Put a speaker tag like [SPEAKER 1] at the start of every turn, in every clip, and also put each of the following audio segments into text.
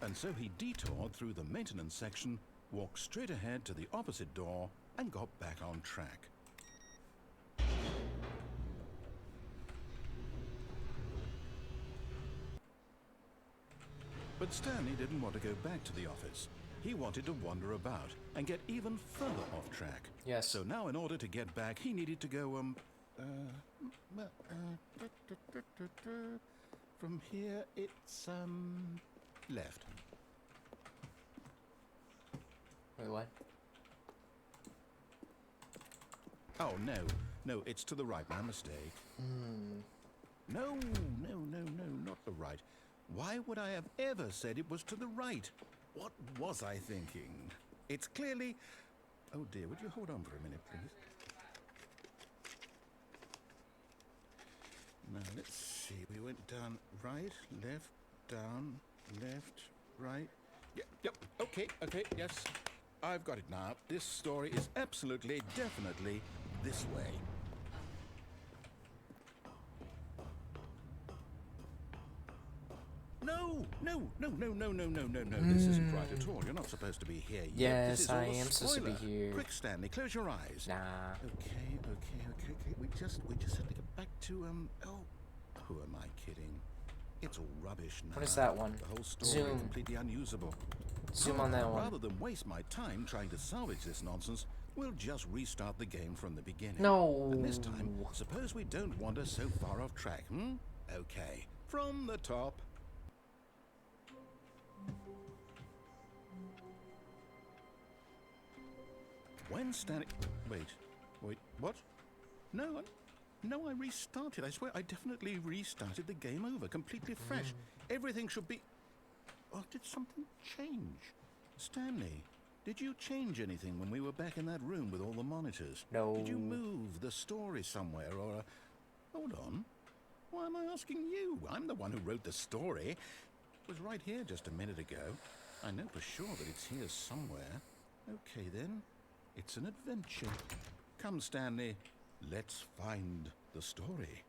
[SPEAKER 1] And so he detoured through the maintenance section, walked straight ahead to the opposite door, and got back on track. But Stanley didn't want to go back to the office. He wanted to wander about and get even further off track.
[SPEAKER 2] Yes.
[SPEAKER 1] So now in order to get back, he needed to go, from here, it's, left.
[SPEAKER 2] Wait, what?
[SPEAKER 1] Oh, no, it's to the right, my mistake. No, not the right. Why would I have ever said it was to the right? What was I thinking? It's clearly... Oh dear, would you hold on for a minute, please? Now, let's see. We went down, right, left, down, left, right. Yep, okay, yes. I've got it now. This story is absolutely, definitely this way. No. This isn't right at all. You're not supposed to be here yet.
[SPEAKER 2] Yes,
[SPEAKER 1] This is all
[SPEAKER 2] I
[SPEAKER 1] a
[SPEAKER 2] am supposed to be
[SPEAKER 1] spoiler.
[SPEAKER 2] here.
[SPEAKER 1] Quick, Stanley, close your eyes.
[SPEAKER 2] Nah.
[SPEAKER 1] Okay. We just have to get back to, oh, who am I kidding? It's all rubbish now.
[SPEAKER 2] What is that one?
[SPEAKER 1] The whole story
[SPEAKER 2] Zoom.
[SPEAKER 1] completely unusable.
[SPEAKER 2] Zoom on that one.
[SPEAKER 1] Rather than waste my time trying to salvage this nonsense, we'll just restart the game from the beginning.
[SPEAKER 2] No.
[SPEAKER 1] And this time, suppose we don't wander so far off track, Okay, from the top. When Stanley... Wait, what? No, I restarted. I swear, I definitely restarted the game over, completely fresh. Everything should be... Oh, did something change? Stanley, did you change anything when we were back in that room with all the monitors?
[SPEAKER 2] No.
[SPEAKER 1] Did you move the story somewhere, or... Hold on. Why am I asking you? I'm the one who wrote the story. It was right here just a minute ago. I know for sure that it's here somewhere. Okay, then. It's an adventure. Come, Stanley. Let's find the story.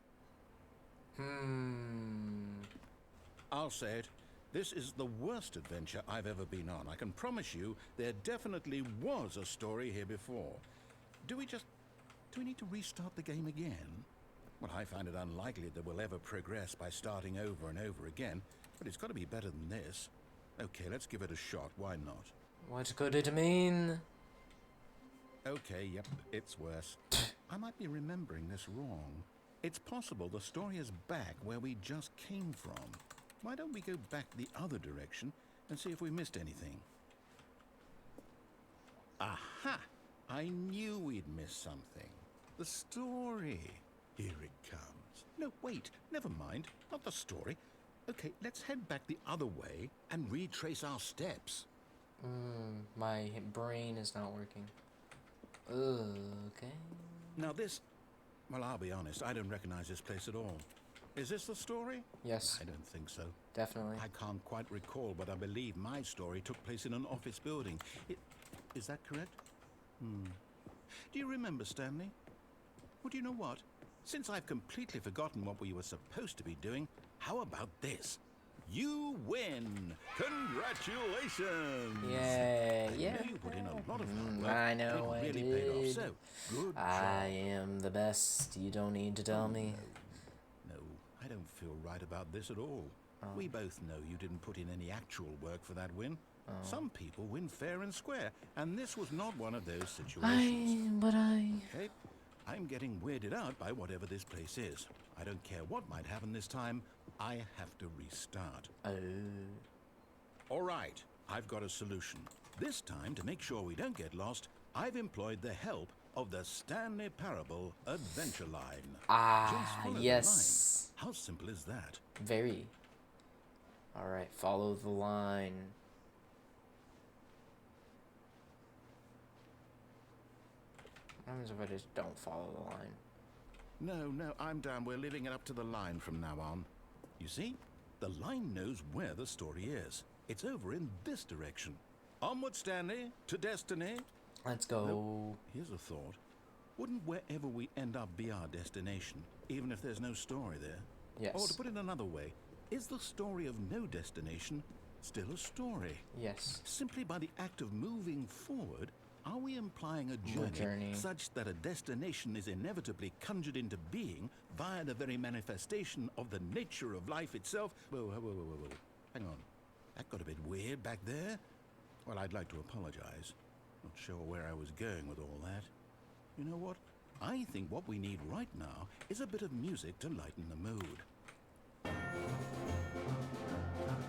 [SPEAKER 1] I'll say it. This is the worst adventure I've ever been on. I can promise you there definitely was a story here before. Do we need to restart the game again? Well, I find it unlikely that we'll ever progress by starting over and over again, but it's got to be better than this. Okay, let's give it a shot. Why not?
[SPEAKER 2] What could it mean?
[SPEAKER 1] Okay, yep, it's worse. I might be remembering this wrong. It's possible the story is back where we just came from. Why don't we go back the other direction and see if we missed anything? Aha! I knew we'd missed something. The story. Here it comes. No, wait, never mind. Not the story. Okay, let's head back the other way and retrace our steps.
[SPEAKER 2] My brain is not working. Okay.
[SPEAKER 1] Now this... Well, I'll be honest, I don't recognize this place at all. Is this the story?
[SPEAKER 2] Yes.
[SPEAKER 1] I don't think so.
[SPEAKER 2] Definitely.
[SPEAKER 1] I can't quite recall, but I believe my story took place in an office building. Is that correct? Do you remember, Stanley? Well, do you know what? Since I've completely forgotten what we were supposed to be doing, how about this? You win! Congratulations!
[SPEAKER 2] Yeah.
[SPEAKER 1] I know you put in a lot of hard work.
[SPEAKER 2] I know
[SPEAKER 1] It
[SPEAKER 2] I
[SPEAKER 1] really paid off.
[SPEAKER 2] did.
[SPEAKER 1] So, good job.
[SPEAKER 2] I am the best. You don't need to tell me.
[SPEAKER 1] No, I don't feel right about this at all. We both know you didn't put in any actual work for that win. Some people win fair and square, and this was not one of those situations. Okay, I'm getting weirded out by whatever this place is. I don't care what might happen this time. I have to restart. All right, I've got a solution. This time, to make sure we don't get lost, I've employed the help of the Stanley Parable Adventure Line. Just follow
[SPEAKER 2] Yes.
[SPEAKER 1] the line. How simple is that?
[SPEAKER 2] Very. Alright, follow the line. What happens if I just don't follow the line?
[SPEAKER 1] No, I'm down. We're leaving it up to the line from now on. You see, the line knows where the story is. It's over in this direction. Onward, Stanley, to destiny.
[SPEAKER 2] Let's go.
[SPEAKER 1] Nope. Here's a thought. Wouldn't wherever we end up be our destination, even if there's no story there?
[SPEAKER 2] Yes.
[SPEAKER 1] Or to put it another way, is the story of no destination still a story.
[SPEAKER 2] Yes.
[SPEAKER 1] Simply by the act of moving forward, are we implying a journey such that a destination is inevitably conjured into being via the very manifestation of the nature of life itself? Whoa. Hang on. That got a bit weird back there. Well, I'd like to apologize. Not sure where I was going with all that. You know what? I think what we need right now is a bit of music to lighten the mood.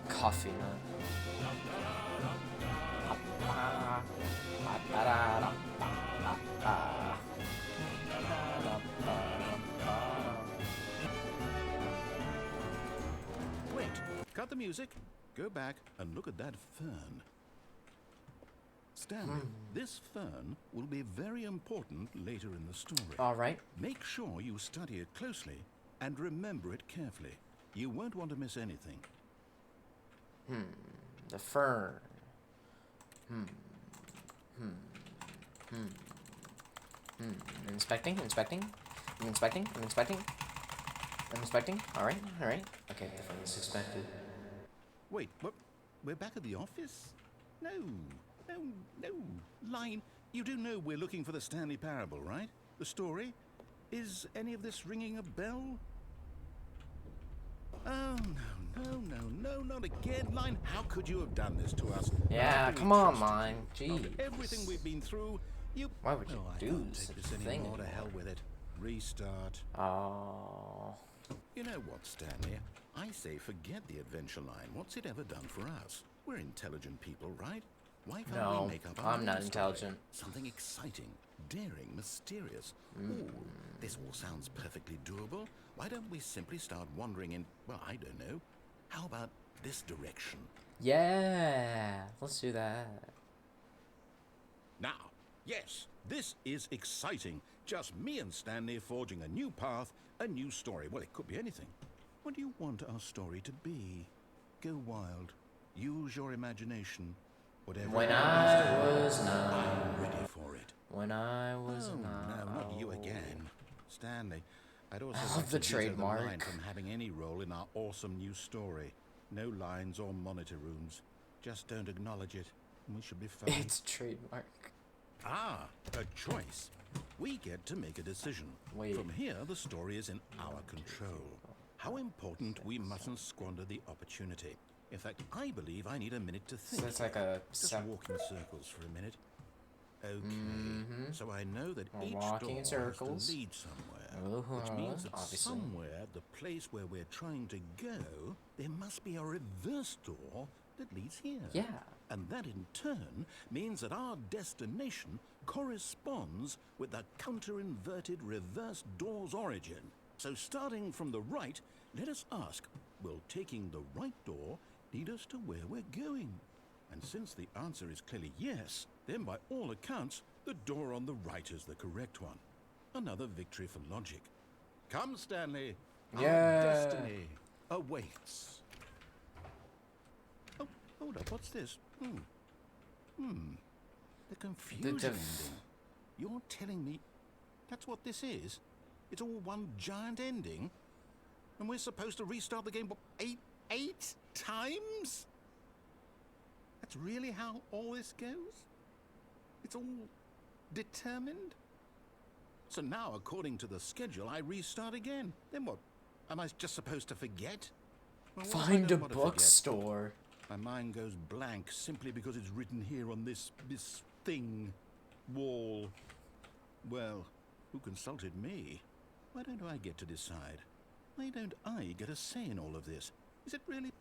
[SPEAKER 2] Coffee.
[SPEAKER 1] Wait, cut the music. Go back and look at that fern. Stanley, this fern will be very important later in the story.
[SPEAKER 2] All right.
[SPEAKER 1] Make sure you study it closely and remember it carefully. You won't want to miss anything.
[SPEAKER 2] The fern. Inspecting. I'm inspecting. All right. Okay, the fern is inspected.
[SPEAKER 1] Wait, what? We're back at the office? No. Line, you do know we're looking for the Stanley Parable, right? The story? Is any of this ringing a bell? Oh, no, not again, Line. How could you have done this to us?
[SPEAKER 2] Yeah, come on, Line. Jeez.
[SPEAKER 1] After everything we've been through, you...
[SPEAKER 2] Why would you
[SPEAKER 1] I
[SPEAKER 2] do
[SPEAKER 1] can't
[SPEAKER 2] such
[SPEAKER 1] take this
[SPEAKER 2] a thing
[SPEAKER 1] anymore. To hell
[SPEAKER 2] anymore?
[SPEAKER 1] with it. Restart.
[SPEAKER 2] Oh.
[SPEAKER 1] You know what, Stanley? I say forget the adventure line. What's it ever done for us? We're intelligent people, right? Why can't
[SPEAKER 2] No,
[SPEAKER 1] we make up our
[SPEAKER 2] I'm
[SPEAKER 1] own
[SPEAKER 2] not
[SPEAKER 1] story?
[SPEAKER 2] intelligent.
[SPEAKER 1] Something exciting, daring, mysterious. Ooh, this all sounds perfectly doable. Why don't we simply start wandering in, well, I don't know. How about this direction?
[SPEAKER 2] Yeah, let's do that.
[SPEAKER 1] Now, yes, this is exciting. Just me and Stanley forging a new path, a new story. Well, it could be anything. What do you want our story to be? Go wild. Use your imagination. Whatever.
[SPEAKER 2] When I was nine.
[SPEAKER 1] I'm ready for it.
[SPEAKER 2] When I was
[SPEAKER 1] Oh,
[SPEAKER 2] nine.
[SPEAKER 1] no, not you again. Stanley, I'd also
[SPEAKER 2] I
[SPEAKER 1] like
[SPEAKER 2] love the
[SPEAKER 1] to veto
[SPEAKER 2] trademark.
[SPEAKER 1] the line from having any role in our awesome new story. No lines or monitor rooms. Just don't acknowledge it, and we should be fine.
[SPEAKER 2] It's trademark.
[SPEAKER 1] Ah, a choice. We get to make a decision.
[SPEAKER 2] Wait.
[SPEAKER 1] From here, the story is in our control. How important we mustn't squander the opportunity. In fact, I believe I need a minute to think.
[SPEAKER 2] So it's like a
[SPEAKER 1] Just walk in circles for a minute. Okay, so I know that
[SPEAKER 2] We're
[SPEAKER 1] each
[SPEAKER 2] walking
[SPEAKER 1] door
[SPEAKER 2] in circles.
[SPEAKER 1] has to lead somewhere, which means that
[SPEAKER 2] Obviously.
[SPEAKER 1] somewhere, the place where we're trying to go, there must be a reverse door that leads here.
[SPEAKER 2] Yeah.
[SPEAKER 1] And that in turn means that our destination corresponds with the counter-inverted reverse door's origin. So starting from the right, let us ask, will taking the right door lead us to where we're going? And since the answer is clearly yes, then by all accounts, the door on the right is the correct one. Another victory for logic. Come, Stanley.
[SPEAKER 2] Yeah.
[SPEAKER 1] Our destiny awaits. Oh, hold up. What's this? The confusion ending. You're telling me that's what this is? It's all one giant ending? And we're supposed to restart the game, what, eight times? That's really how all this goes? It's all determined? So now, according to the schedule, I restart again. Then what? Am I just supposed to forget? Well, what if I
[SPEAKER 2] Find a
[SPEAKER 1] don't want to forget?
[SPEAKER 2] bookstore.
[SPEAKER 1] My mind goes blank simply because it's written here on this thing, wall. Well, who consulted me? Why don't I get to decide? Why don't I get a say in all of this? Is it really?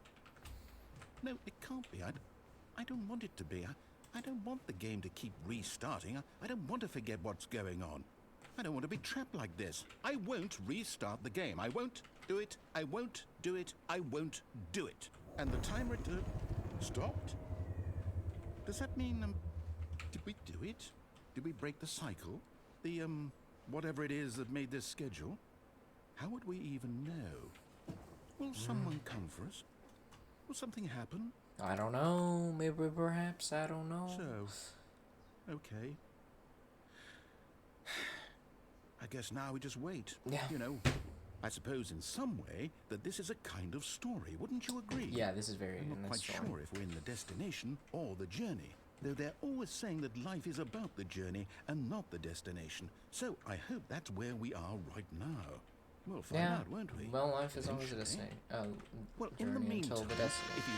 [SPEAKER 1] No, it can't be. I don't want it to be. I don't want the game to keep restarting. I don't want to forget what's going on. I don't want to be trapped like this. I won't restart the game. I won't do it. I won't do it. I won't do it. And the timer stopped? Does that mean, did we do it? Did we break the cycle? The, whatever it is that made this schedule? How would we even know? Will someone come for us? Will something happen?
[SPEAKER 2] I don't know. Maybe, perhaps. I don't know.
[SPEAKER 1] So, okay. I guess now we just wait.
[SPEAKER 2] Yeah.
[SPEAKER 1] You know, I suppose in some way that this is a kind of story, wouldn't you agree?
[SPEAKER 2] Yeah, this is very
[SPEAKER 1] I'm not quite sure if we're in the destination or the journey, though they're always saying that life is about the journey and not the destination. So I hope that's where we are right now. We'll find out, won't we?
[SPEAKER 2] Well, life is always a destination.
[SPEAKER 1] Well, in the
[SPEAKER 2] Journey until
[SPEAKER 1] meantime,
[SPEAKER 2] the destination.
[SPEAKER 1] if you...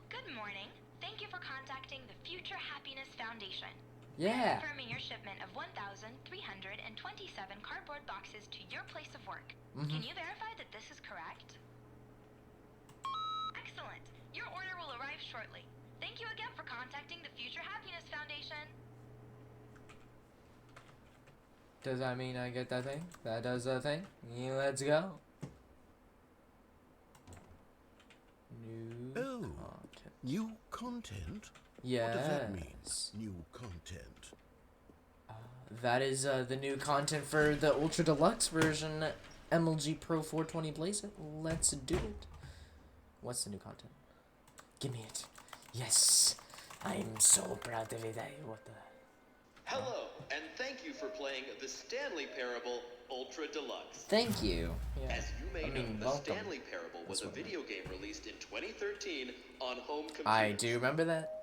[SPEAKER 3] Good morning. Thank you for contacting the Future Happiness Foundation.
[SPEAKER 2] Yeah.
[SPEAKER 3] Confirming your shipment of 1,327 cardboard boxes to your place of work. Can you verify that this is correct? Excellent. Your order will arrive shortly. Thank you again for contacting the Future Happiness Foundation.
[SPEAKER 2] Does that mean I get that thing? That does the thing? Yeah, let's go. New content.
[SPEAKER 1] New content?
[SPEAKER 2] Yes.
[SPEAKER 1] What does that mean, new content?
[SPEAKER 2] That is the new content for the Ultra Deluxe version. MLG Pro 420 Blaze it. Let's do it. What's the new content? Give me it. Yes. I'm so proud of it. What the...
[SPEAKER 4] Hello, and thank you for playing the Stanley Parable Ultra Deluxe.
[SPEAKER 2] Thank you. Yeah.
[SPEAKER 4] As you may know, the
[SPEAKER 2] welcome.
[SPEAKER 4] Stanley Parable was a video game released in 2013 on home computers.
[SPEAKER 2] I do remember that.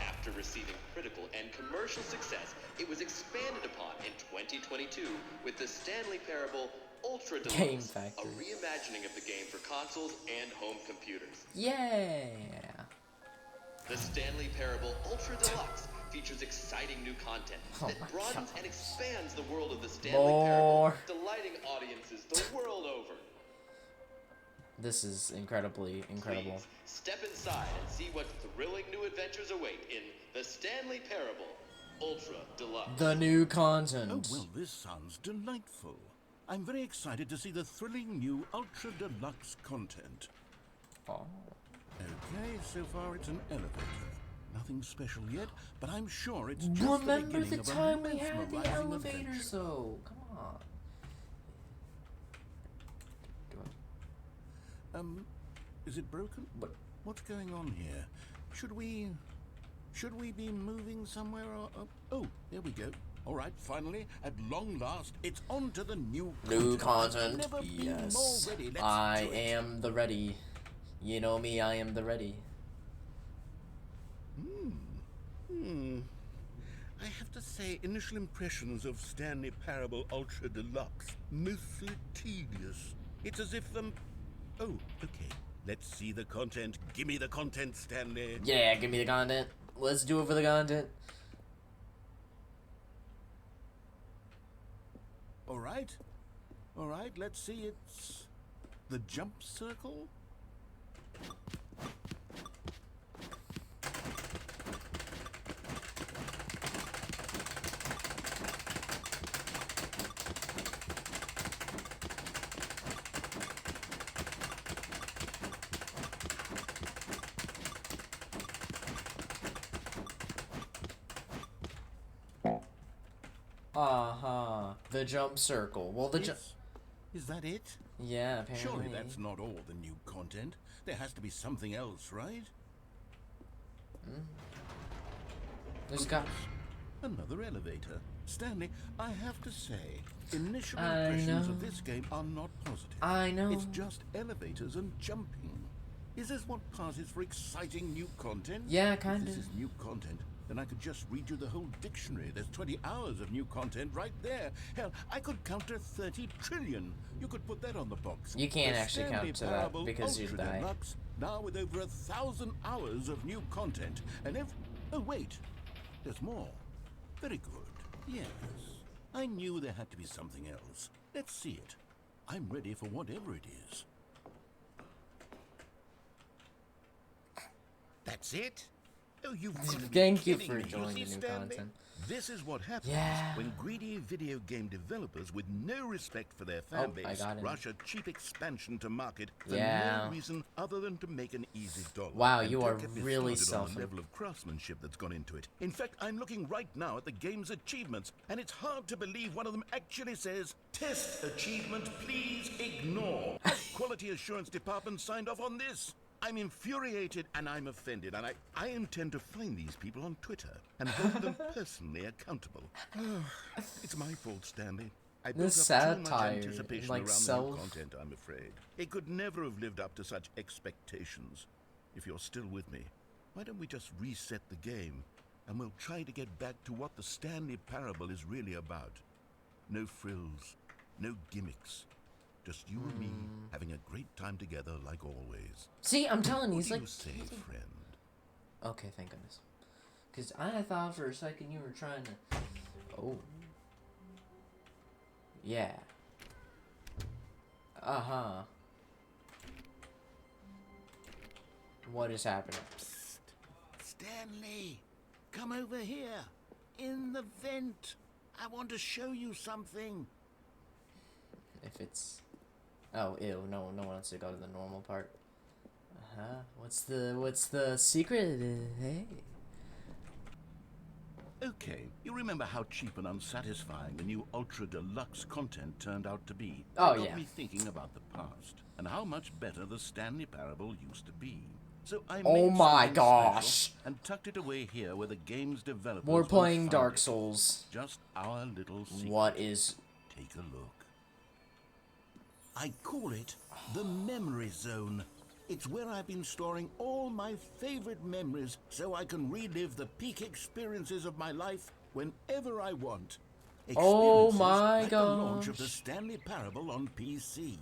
[SPEAKER 4] After receiving critical and commercial success, it was expanded upon in 2022 with the Stanley Parable Ultra Deluxe,
[SPEAKER 2] Game Factory.
[SPEAKER 4] a reimagining of the game for consoles and home computers.
[SPEAKER 2] Yeah.
[SPEAKER 4] The Stanley Parable Ultra Deluxe features exciting new content that broadens and expands the world of the Stanley Parable, delighting audiences the world over.
[SPEAKER 2] This is incredibly incredible.
[SPEAKER 4] Please step inside and see what thrilling new adventures await in the Stanley Parable Ultra Deluxe.
[SPEAKER 2] The new content.
[SPEAKER 1] Oh, well, this sounds delightful. I'm very excited to see the thrilling new Ultra Deluxe content.
[SPEAKER 2] Oh.
[SPEAKER 1] Okay, so far it's an elevator. Nothing special yet, but I'm sure it's just
[SPEAKER 2] Remember
[SPEAKER 1] the beginning
[SPEAKER 2] the
[SPEAKER 1] of a
[SPEAKER 2] time we had the
[SPEAKER 1] mesmerizing
[SPEAKER 2] elevators,
[SPEAKER 1] adventure.
[SPEAKER 2] though? Come on.
[SPEAKER 1] Is it broken?
[SPEAKER 2] What?
[SPEAKER 1] What's going on here? Should we be moving somewhere? Or, oh, there we go. All right, finally, at long last, it's on to the new
[SPEAKER 2] content.
[SPEAKER 1] Never been
[SPEAKER 2] Yes.
[SPEAKER 1] more ready. Let's
[SPEAKER 2] I
[SPEAKER 1] do it.
[SPEAKER 2] am the ready. You know me, I am the ready.
[SPEAKER 1] I have to say, initial impressions of Stanley Parable Ultra Deluxe, mostly tedious. It's as if oh, okay. Let's see the content. Give me the content, Stanley.
[SPEAKER 2] Yeah, give me the content. Let's do it for the content.
[SPEAKER 1] All right, let's see. It's the jump circle.
[SPEAKER 2] The jump circle. Well, the jump.
[SPEAKER 1] Is that it?
[SPEAKER 2] Yeah, apparently.
[SPEAKER 1] Surely that's not all the new content. There has to be something else, right?
[SPEAKER 2] There's got.
[SPEAKER 1] Another elevator. Stanley, I have to say, initial impressions of this game are not positive.
[SPEAKER 2] I know.
[SPEAKER 1] It's just elevators and jumping. Is this what passes for exciting new content?
[SPEAKER 2] Yeah, kind
[SPEAKER 1] If this
[SPEAKER 2] of.
[SPEAKER 1] is new content, then I could just read you the whole dictionary. There's 20 hours of new content right there. Hell, I could count to 30 trillion. You could put that on the box.
[SPEAKER 2] You can't
[SPEAKER 1] The
[SPEAKER 2] actually
[SPEAKER 1] Stanley
[SPEAKER 2] count to that
[SPEAKER 1] Parable
[SPEAKER 2] because you'd
[SPEAKER 1] Ultra
[SPEAKER 2] die.
[SPEAKER 1] Deluxe, now with over 1,000 hours of new content. And if... Oh, wait. There's more. Very good. Yes. I knew there had to be something else. Let's see it. I'm ready for whatever it is. That's it? Oh, you've got to be
[SPEAKER 2] Thank you
[SPEAKER 1] kidding
[SPEAKER 2] for
[SPEAKER 1] me.
[SPEAKER 2] enjoying
[SPEAKER 1] see,
[SPEAKER 2] the new
[SPEAKER 1] Stanley?
[SPEAKER 2] content.
[SPEAKER 1] This is what happens
[SPEAKER 2] Yeah.
[SPEAKER 1] when greedy video game developers with no respect for their fan
[SPEAKER 2] Oh, I
[SPEAKER 1] base
[SPEAKER 2] got him.
[SPEAKER 1] rush a cheap expansion to market for
[SPEAKER 2] Yeah.
[SPEAKER 1] no reason other than to make an easy dollar.
[SPEAKER 2] Wow,
[SPEAKER 1] And
[SPEAKER 2] you
[SPEAKER 1] don't
[SPEAKER 2] are
[SPEAKER 1] get me
[SPEAKER 2] really
[SPEAKER 1] started on the
[SPEAKER 2] selfish.
[SPEAKER 1] level of craftsmanship that's gone into it. In fact, I'm looking right now at the game's achievements, and it's hard to believe one of them actually says, "Test achievement, please ignore." Quality assurance department signed off on this. I'm infuriated and I'm offended, and I intend to find these people on Twitter and hold them personally accountable. It's my fault, Stanley. I built
[SPEAKER 2] This
[SPEAKER 1] up too much
[SPEAKER 2] satire,
[SPEAKER 1] anticipation
[SPEAKER 2] like
[SPEAKER 1] around the new content, I'm afraid. It could never have lived up to such expectations. If you're still with me, why don't we just reset the game, and we'll try to get back to what the Stanley Parable is really about. No frills, no gimmicks. Just you and me having a great time together like always.
[SPEAKER 2] See, I'm telling you,
[SPEAKER 1] What
[SPEAKER 2] he's
[SPEAKER 1] do
[SPEAKER 2] like.
[SPEAKER 1] you say, friend?
[SPEAKER 2] Okay, thank goodness. Because I thought for a second you were trying to. Oh. Yeah. Uh-huh. What is happening?
[SPEAKER 1] Psst. Stanley, come over here. In the vent. I want to show you something.
[SPEAKER 2] If it's. Oh, ew, no one wants to go to the normal part. Uh-huh. What's the secret? Hey.
[SPEAKER 1] Okay, you remember how cheap and unsatisfying the new Ultra Deluxe content turned out to be?
[SPEAKER 2] Oh,
[SPEAKER 1] It got
[SPEAKER 2] yeah.
[SPEAKER 1] me thinking about the past and how much better the Stanley Parable used to be. So I
[SPEAKER 2] Oh
[SPEAKER 1] made
[SPEAKER 2] my
[SPEAKER 1] something
[SPEAKER 2] gosh.
[SPEAKER 1] special and tucked it away here where the game's developers
[SPEAKER 2] We're
[SPEAKER 1] will
[SPEAKER 2] playing
[SPEAKER 1] find
[SPEAKER 2] Dark
[SPEAKER 1] it.
[SPEAKER 2] Souls.
[SPEAKER 1] Just our little secret.
[SPEAKER 2] What is.
[SPEAKER 1] Take a look. I call it the Memory Zone. It's where I've been storing all my favorite memories so I can relive the peak experiences of my life whenever I want.
[SPEAKER 2] Oh
[SPEAKER 1] Experiences
[SPEAKER 2] my
[SPEAKER 1] like the launch of the
[SPEAKER 2] gosh.
[SPEAKER 1] Stanley Parable on PC.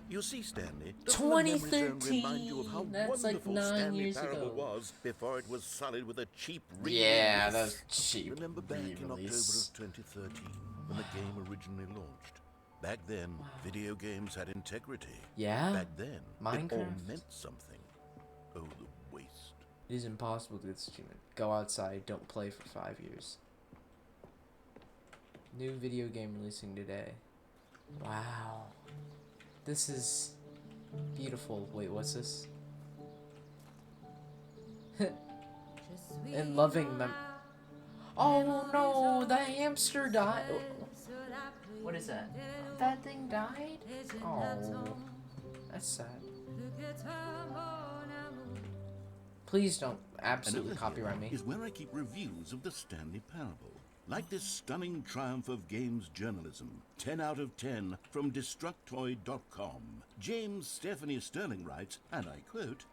[SPEAKER 1] You see, Stanley, doesn't the Memory Zone remind you of how
[SPEAKER 2] 2013. That's like
[SPEAKER 1] wonderful
[SPEAKER 2] 9
[SPEAKER 1] Stanley
[SPEAKER 2] years
[SPEAKER 1] Parable
[SPEAKER 2] ago.
[SPEAKER 1] was before it was solid with a cheap re-release?
[SPEAKER 2] Yeah, that's cheap.
[SPEAKER 1] Remember back in October
[SPEAKER 2] re-release.
[SPEAKER 1] of 2013 when the game originally launched? Back then, video games had integrity.
[SPEAKER 2] Yeah.
[SPEAKER 1] Back then, it all
[SPEAKER 2] Minecraft.
[SPEAKER 1] meant something. Oh, the waste.
[SPEAKER 2] It is impossible to get this achievement. Go outside, don't play for 5 years. New video game releasing today. Wow. This is beautiful. Wait, what's this? In loving Oh no, the hamster died. What is that? That thing died? Oh, that's sad. Please don't absolutely
[SPEAKER 1] Another
[SPEAKER 2] copyright
[SPEAKER 1] here
[SPEAKER 2] me.
[SPEAKER 1] is where I keep reviews of the Stanley Parable. Like this stunning triumph of games journalism. 10 out of 10 from Destructoid.com. James Stephanie Sterling writes, and I quote,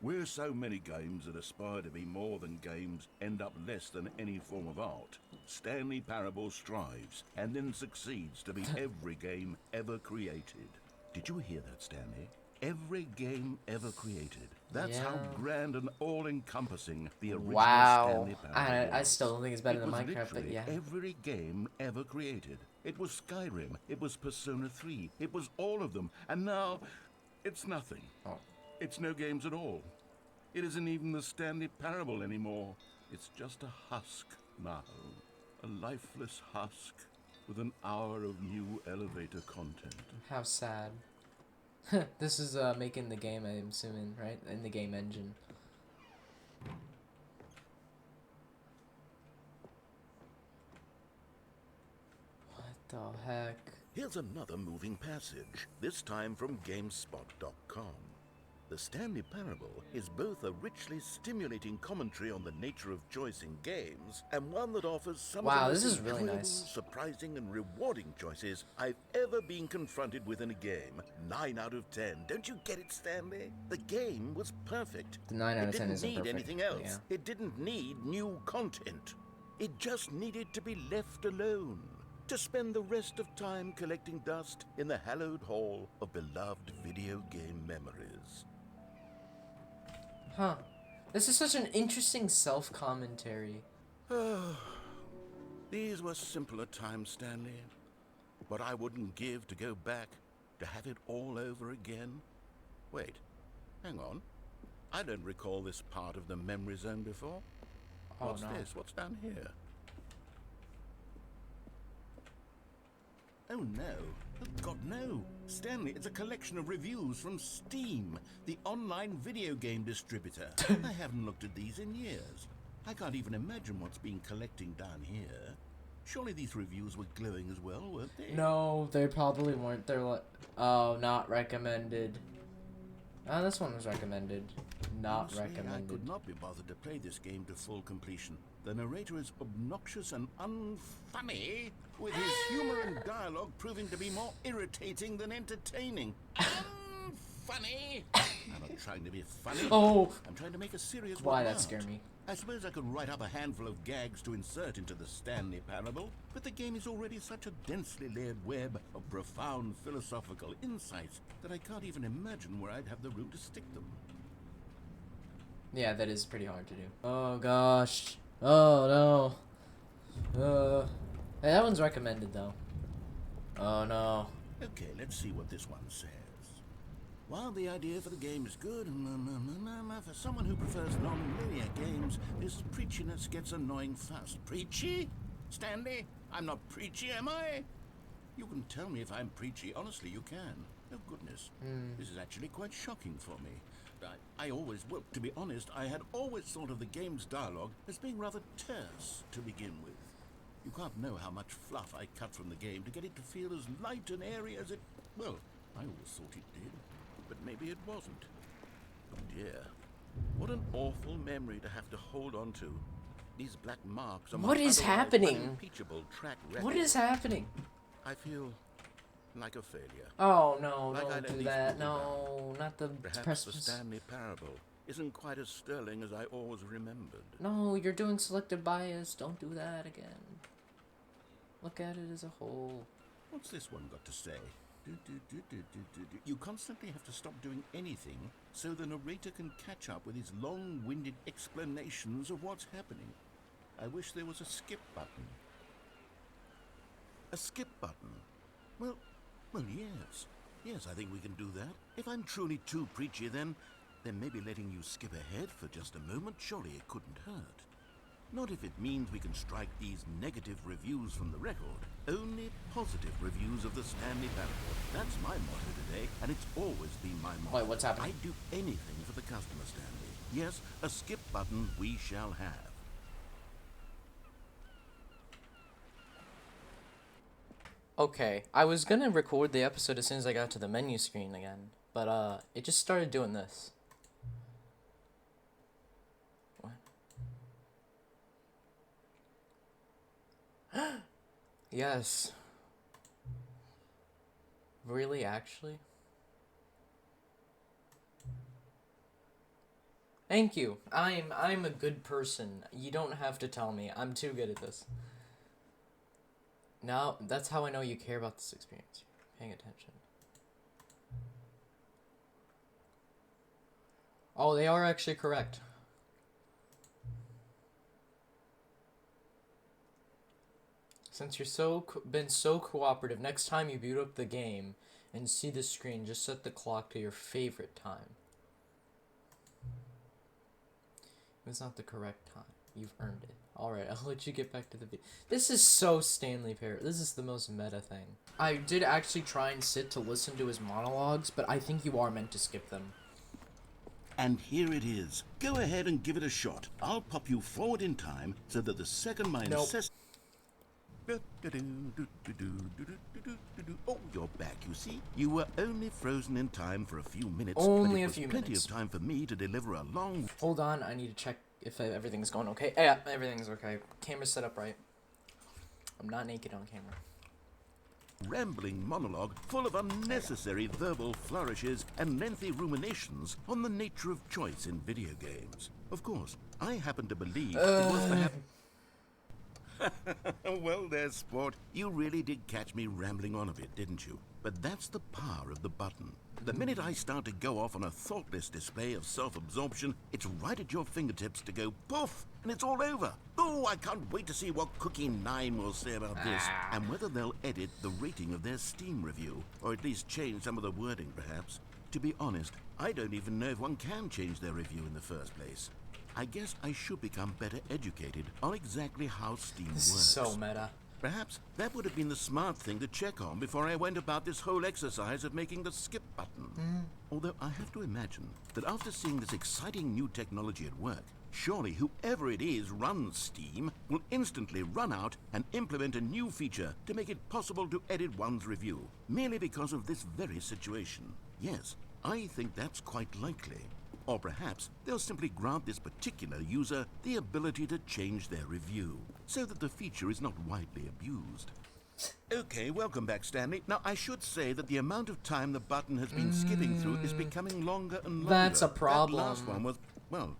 [SPEAKER 1] "Where so many games that aspire to be more than games end up less than any form of art, Stanley Parable strives and then succeeds to be every game ever created." Did you hear that, Stanley? Every game ever created. That's how
[SPEAKER 2] Yeah.
[SPEAKER 1] grand and all-encompassing the original
[SPEAKER 2] Wow.
[SPEAKER 1] Stanley Parable
[SPEAKER 2] I
[SPEAKER 1] was.
[SPEAKER 2] still don't think it's better
[SPEAKER 1] It
[SPEAKER 2] than
[SPEAKER 1] was
[SPEAKER 2] Minecraft, but
[SPEAKER 1] literally
[SPEAKER 2] yeah.
[SPEAKER 1] every game ever created. It was Skyrim, it was Persona 3, it was all of them, and now it's nothing.
[SPEAKER 2] Oh.
[SPEAKER 1] It's no games at all. It isn't even the Stanley Parable anymore. It's just a husk now. A lifeless husk with an hour of new elevator content.
[SPEAKER 2] How sad. This is making the game, I'm assuming, right? In the game engine. What the heck?
[SPEAKER 1] Here's another moving passage, this time from GameSpot.com. The Stanley Parable is both a richly stimulating commentary on the nature of choice in games, and one that offers some
[SPEAKER 2] Wow,
[SPEAKER 1] of the
[SPEAKER 2] this
[SPEAKER 1] most
[SPEAKER 2] is really
[SPEAKER 1] enjoyable,
[SPEAKER 2] nice.
[SPEAKER 1] surprising, and rewarding choices I've ever been confronted with in a game. 9 out of 10. Don't you get it, Stanley? The game was perfect.
[SPEAKER 2] The 9 out of 10
[SPEAKER 1] It didn't
[SPEAKER 2] isn't
[SPEAKER 1] need
[SPEAKER 2] perfect,
[SPEAKER 1] anything
[SPEAKER 2] but
[SPEAKER 1] else.
[SPEAKER 2] yeah.
[SPEAKER 1] It didn't need new content. It just needed to be left alone. To spend the rest of time collecting dust in the hallowed hall of beloved video game memories.
[SPEAKER 2] Huh. This is such an interesting self-commentary.
[SPEAKER 1] These were simpler times, Stanley. What I wouldn't give to go back, to have it all over again. Wait, hang on. I don't recall this part of the memory zone before.
[SPEAKER 2] Oh,
[SPEAKER 1] What's
[SPEAKER 2] no.
[SPEAKER 1] this? What's down here? Oh no. Oh God, no. Stanley, it's a collection of reviews from Steam, the online video game distributor. I haven't looked at these in years. I can't even imagine what's been collecting down here. Surely these reviews were glowing as well, weren't they?
[SPEAKER 2] No, they probably weren't. They're like, oh, not recommended. Oh, this one was recommended. Not
[SPEAKER 1] Honestly, I
[SPEAKER 2] recommended.
[SPEAKER 1] could not be bothered to play this game to full completion. The narrator is obnoxious and unfunny, with his humor and dialogue proving to be more irritating than entertaining. Unfunny? I'm not trying to be funny.
[SPEAKER 2] Oh,
[SPEAKER 1] I'm trying to make a serious
[SPEAKER 2] why
[SPEAKER 1] one
[SPEAKER 2] that
[SPEAKER 1] out.
[SPEAKER 2] scared me?
[SPEAKER 1] I suppose I could write up a handful of gags to insert into the Stanley parable, but the game is already such a densely layered web of profound philosophical insights that I can't even imagine where I'd have the room to stick them.
[SPEAKER 2] Yeah, that is pretty hard to do. Oh gosh. Oh no. Hey, that one's recommended though. Oh no.
[SPEAKER 1] Okay, let's see what this one says. While the idea for the game is good, for someone who prefers non-linear games, this preachiness gets annoying fast. Preachy? Stanley? I'm not preachy, am I? You can tell me if I'm preachy. Honestly, you can. Oh, goodness. This is actually quite shocking for me. Well, to be honest, I had always thought of the game's dialogue as being rather terse to begin with. You can't know how much fluff I cut from the game to get it to feel as light and airy as it... Well, I always thought it did, but maybe it wasn't. Oh dear. What an awful memory to have to hold on to. These black marks are my
[SPEAKER 2] What is
[SPEAKER 1] otherwise
[SPEAKER 2] happening?
[SPEAKER 1] unimpeachable track record.
[SPEAKER 2] What is happening?
[SPEAKER 1] I feel like a failure.
[SPEAKER 2] Oh no,
[SPEAKER 1] Like I
[SPEAKER 2] don't
[SPEAKER 1] let
[SPEAKER 2] do
[SPEAKER 1] these
[SPEAKER 2] that.
[SPEAKER 1] people
[SPEAKER 2] No, not the
[SPEAKER 1] Perhaps the
[SPEAKER 2] precipice.
[SPEAKER 1] Stanley parable isn't quite as sterling as I always remembered.
[SPEAKER 2] No, you're doing selective bias. Don't do that again. Look at it as a whole.
[SPEAKER 1] What's this one got to say? You constantly have to stop doing anything so the narrator can catch up with his long-winded explanations of what's happening. I wish there was a skip button. A skip button? Well, yes. Yes, I think we can do that. If I'm truly too preachy, then maybe letting you skip ahead for just a moment, surely it couldn't hurt. Not if it means we can strike these negative reviews from the record. Only positive reviews of the Stanley parable. That's my motto today, and it's always been my motto.
[SPEAKER 2] Wait, what's happening?
[SPEAKER 1] I'd do anything for the customer, Stanley. Yes, a skip button we shall have.
[SPEAKER 2] Okay, I was gonna record the episode as soon as I got to the menu screen again, but it just started doing this. What? Yes. Really, actually? Thank you. I'm a good person. You don't have to tell me. I'm too good at this. Now, that's how I know you care about this experience. You're paying attention. Oh, they are actually correct. Since you're been so cooperative, next time you boot up the game and see the screen, just set the clock to your favorite time. It's not the correct time. You've earned it. Alright, I'll let you get back to the video. This is so Stanley Parable. This is the most meta thing. I did actually try and sit to listen to his monologues, but I think you are meant to skip them.
[SPEAKER 1] And here it is. Go ahead and give it a shot. I'll pop you forward in time so that the second my incessant... Oh, you're back, you see? You were only frozen in time for a few minutes.
[SPEAKER 2] Only
[SPEAKER 1] but it
[SPEAKER 2] a
[SPEAKER 1] was
[SPEAKER 2] few
[SPEAKER 1] plenty
[SPEAKER 2] minutes.
[SPEAKER 1] of time for me to deliver a long...
[SPEAKER 2] Hold on, I need to check if everything's going okay. Yeah, everything's okay. Camera's set up right. I'm not naked on camera.
[SPEAKER 1] rambling monologue full of unnecessary verbal flourishes and lengthy ruminations on the nature of choice in video games. Of course, I happen to believe it was perhaps... Well there, sport. You really did catch me rambling on a bit, didn't you? But that's the power of the button. The minute I start to go off on a thoughtless display of self-absorption, it's right at your fingertips to go poof, and it's all over. Oh, I can't wait to see what Cookie 9 will say about this, and whether they'll edit the rating of their Steam review, or at least change some of the wording, perhaps. To be honest, I don't even know if one can change their review in the first place. I guess I should become better educated on exactly how Steam
[SPEAKER 2] This
[SPEAKER 1] works.
[SPEAKER 2] is so meta.
[SPEAKER 1] Perhaps that would have been the smart thing to check on before I went about this whole exercise of making the skip button. Although I have to imagine that after seeing this exciting new technology at work, Surely whoever it is runs Steam will instantly run out and implement a new feature to make it possible to edit one's review, merely because of this very situation. Yes, I think that's quite likely. Or perhaps they'll simply grant this particular user the ability to change their review, so that the feature is not widely abused. Okay, welcome back, Stanley. Now, I should say that the amount of time the button has been skipping through is becoming longer and longer.
[SPEAKER 2] That's a problem.
[SPEAKER 1] That last one was, well,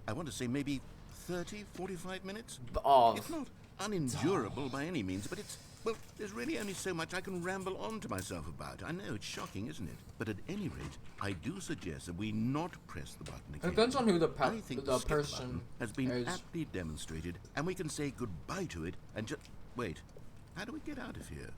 [SPEAKER 1] I want to say maybe 30, 45 minutes?
[SPEAKER 2] Oh.
[SPEAKER 1] It's not unendurable by any means, but it's, well, there's really only so much I can ramble on to myself about. I know, it's shocking, isn't it? But at any rate, I do suggest that we not press the button again.
[SPEAKER 2] It depends on who the
[SPEAKER 1] I think the skip
[SPEAKER 2] person
[SPEAKER 1] button has been
[SPEAKER 2] is.
[SPEAKER 1] aptly demonstrated, and we can say goodbye to it and just... Wait, how do we get out of here?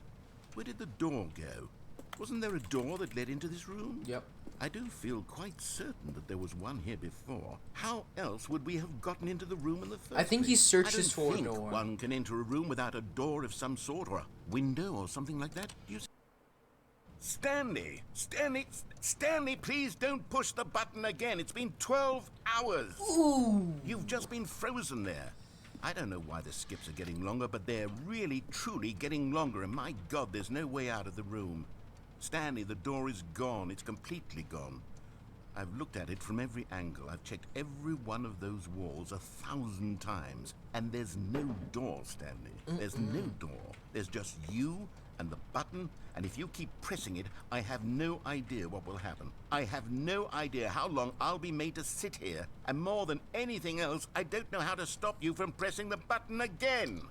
[SPEAKER 1] Where did the door go? Wasn't there a door that led into this room?
[SPEAKER 2] Yep.
[SPEAKER 1] I do feel quite certain that there was one here before. How else would we have gotten into the room in the first place?
[SPEAKER 2] I think he searches
[SPEAKER 1] I
[SPEAKER 2] for a
[SPEAKER 1] don't
[SPEAKER 2] door.
[SPEAKER 1] think one can enter a room without a door of some sort, or a window, or something like that. Do you see? Stanley! Stanley, please don't push the button again. It's been 12 hours.
[SPEAKER 2] Ooh.
[SPEAKER 1] You've just been frozen there. I don't know why the skips are getting longer, but they're really, truly getting longer, and my God, there's no way out of the room. Stanley, the door is gone. It's completely gone. I've looked at it from every angle. I've checked every one of those walls 1,000 times, and there's no door, Stanley. There's no door. There's just you and the button, and if you keep pressing it, I have no idea what will happen. I have no idea how long I'll be made to sit here, and more than anything else, I don't know how to stop you from pressing the button again.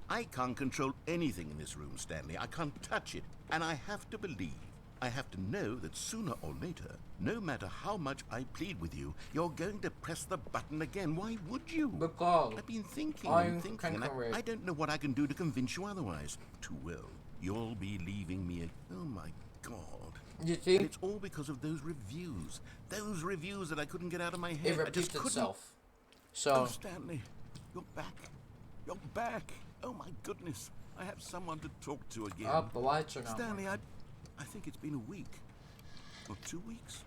[SPEAKER 1] I can't control anything in this room, Stanley. I can't touch it, and I have to believe, I have to know that sooner or later, no matter how much I plead with you, you're going to press the button again. Why would you?
[SPEAKER 2] Because
[SPEAKER 1] I've been thinking
[SPEAKER 2] I'm
[SPEAKER 1] and thinking, and I don't know what I can do to convince you otherwise. Too well. You'll be leaving me oh my God.
[SPEAKER 2] You see?
[SPEAKER 1] And it's all because of those reviews. Those reviews that I couldn't get out of my head.
[SPEAKER 2] It
[SPEAKER 1] I just
[SPEAKER 2] repeats
[SPEAKER 1] couldn't.
[SPEAKER 2] itself.
[SPEAKER 1] Oh,
[SPEAKER 2] So
[SPEAKER 1] Stanley, you're back. You're back. Oh my goodness. I have someone to talk to again.
[SPEAKER 2] the lights are not.
[SPEAKER 1] Stanley, I think it's been a week. Or 2 weeks.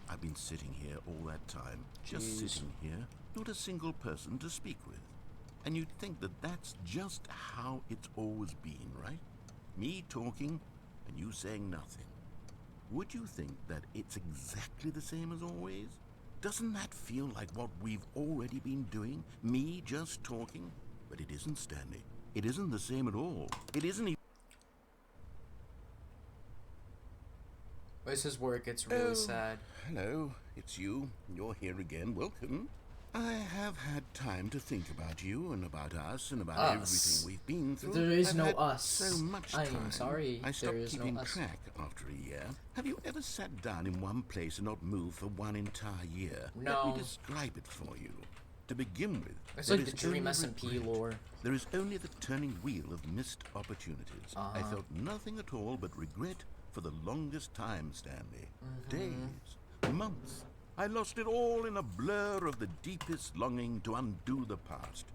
[SPEAKER 1] I've been sitting here all that time. Just
[SPEAKER 2] Jeez.
[SPEAKER 1] sitting here. Not a single person to speak with. And you'd think that that's just how it's always been, right? Me talking and you saying nothing. Would you think that it's exactly the same as always? Doesn't that feel like what we've already been doing? Me just talking? But it isn't, Stanley. It isn't the same at all. It isn't even...
[SPEAKER 2] This is where it gets really sad.
[SPEAKER 1] Hello, it's you. You're here again. Welcome. I have had time to think about you and about us and about everything we've been through.
[SPEAKER 2] There is
[SPEAKER 1] I've
[SPEAKER 2] no
[SPEAKER 1] had
[SPEAKER 2] us.
[SPEAKER 1] So much time.
[SPEAKER 2] I'm sorry.
[SPEAKER 1] I stopped
[SPEAKER 2] There is
[SPEAKER 1] keeping
[SPEAKER 2] no us.
[SPEAKER 1] track after a year. Have you ever sat down in one place and not moved for one entire year?
[SPEAKER 2] No.
[SPEAKER 1] Let me describe it for you. To begin with,
[SPEAKER 2] It's
[SPEAKER 1] there
[SPEAKER 2] like the
[SPEAKER 1] is
[SPEAKER 2] Dream
[SPEAKER 1] only
[SPEAKER 2] SMP
[SPEAKER 1] regret.
[SPEAKER 2] lore.
[SPEAKER 1] There is only the turning wheel of missed opportunities. I felt nothing at all but regret for the longest time, Stanley. Days, months. I lost it all in a blur of the deepest longing to undo the past.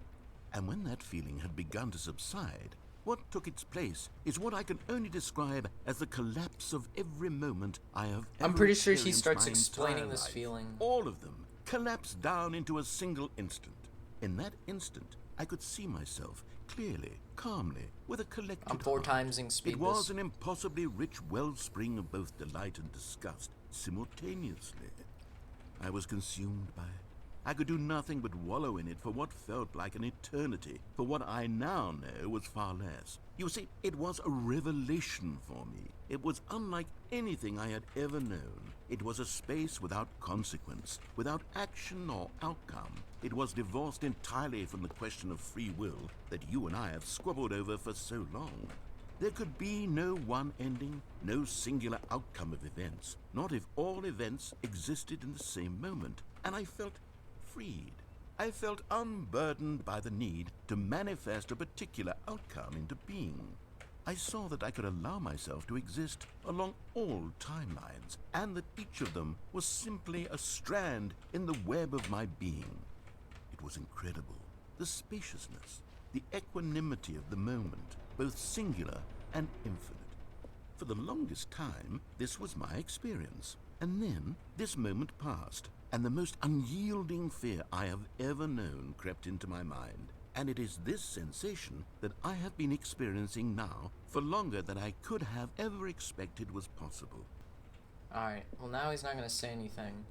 [SPEAKER 1] And when that feeling had begun to subside, what took its place is what I can only describe as the collapse of every moment I have ever
[SPEAKER 2] I'm pretty sure he
[SPEAKER 1] experienced
[SPEAKER 2] starts
[SPEAKER 1] my
[SPEAKER 2] explaining
[SPEAKER 1] entire
[SPEAKER 2] this
[SPEAKER 1] life.
[SPEAKER 2] feeling.
[SPEAKER 1] All of them collapsed down into a single instant. In that instant, I could see myself clearly, calmly, with a collected
[SPEAKER 2] I'm 4
[SPEAKER 1] heart.
[SPEAKER 2] times in speed
[SPEAKER 1] It was
[SPEAKER 2] this.
[SPEAKER 1] an impossibly rich wellspring of both delight and disgust simultaneously. I was consumed by it. I could do nothing but wallow in it for what felt like an eternity, for what I now know was far less. You see, it was a revelation for me. It was unlike anything I had ever known. It was a space without consequence, without action or outcome. It was divorced entirely from the question of free will that you and I have squabbled over for so long. There could be no one ending, no singular outcome of events, not if all events existed in the same moment, and I felt freed. I felt unburdened by the need to manifest a particular outcome into being. I saw that I could allow myself to exist along all timelines, and that each of them was simply a strand in the web of my being. It was incredible. The spaciousness, the equanimity of the moment, both singular and infinite. For the longest time, this was my experience. And then, this moment passed, and the most unyielding fear I have ever known crept into my mind. And it is this sensation that I have been experiencing now for longer than I could have ever expected was possible.
[SPEAKER 2] Alright, well now he's not gonna say anything.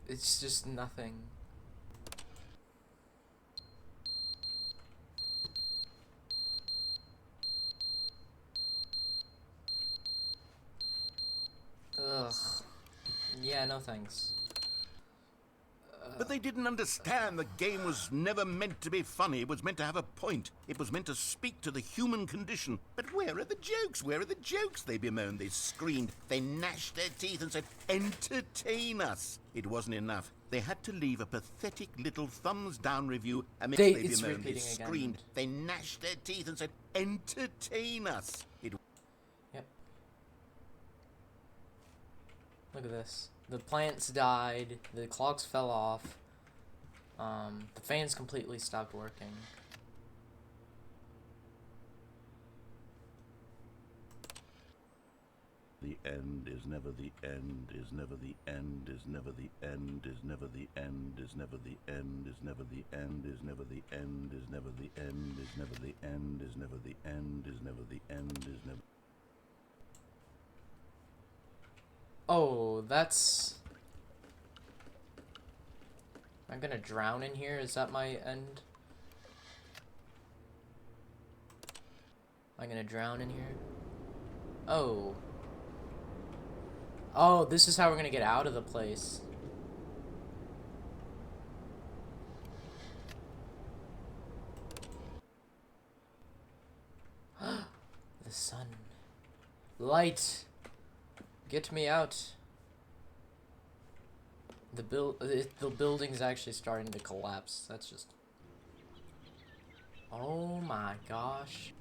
[SPEAKER 2] It's just nothing. Ugh. Yeah, no thanks.
[SPEAKER 1] But they didn't understand the game was never meant to be funny. It was meant to have a point. It was meant to speak to the human condition. But where are the jokes? Where are the jokes? They bemoaned, they screamed, they gnashed their teeth and said, "Entertain us." It wasn't enough. They had to leave a pathetic little thumbs-down review amidst they bemoaned, they screamed, they gnashed their teeth and said, "Entertain us."
[SPEAKER 2] Yep. Look at this. The plants died, the clocks fell off, the fans completely stopped working.
[SPEAKER 1] The end is never the end, is never the end, is never the end, is never the end, is never the end, is never the end, is never the end, is never the end, is never the end, is never the end, is never the end, is never.
[SPEAKER 2] Oh, that's... I'm gonna drown in here? Is that my end? I'm gonna drown in here? Oh. Oh, this is how we're gonna get out of the place. The sun. Light! Get me out. The building's actually starting to collapse. That's just... Oh my gosh.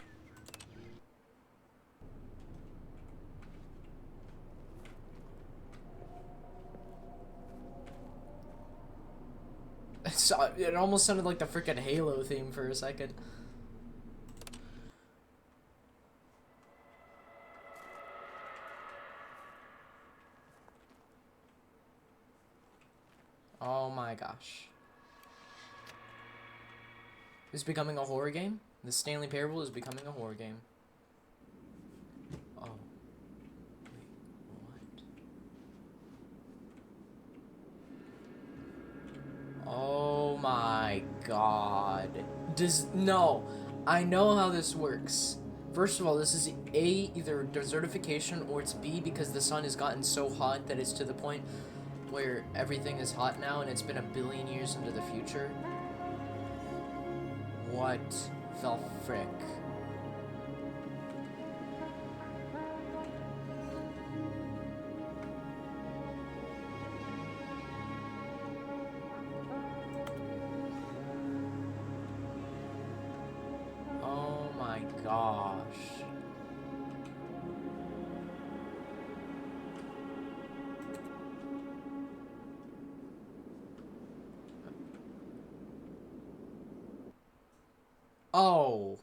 [SPEAKER 2] It almost sounded like the freaking Halo theme for a second. Oh my gosh. This is becoming a horror game? The Stanley Parable is becoming a horror game. Oh. Wait, what? Oh my god. No. I know how this works. First of all, this is A, either desertification, or it's B, because the sun has gotten so hot that it's to the point where everything is hot now and it's been 1 billion years into the future. What the frick? Oh my gosh. Oh.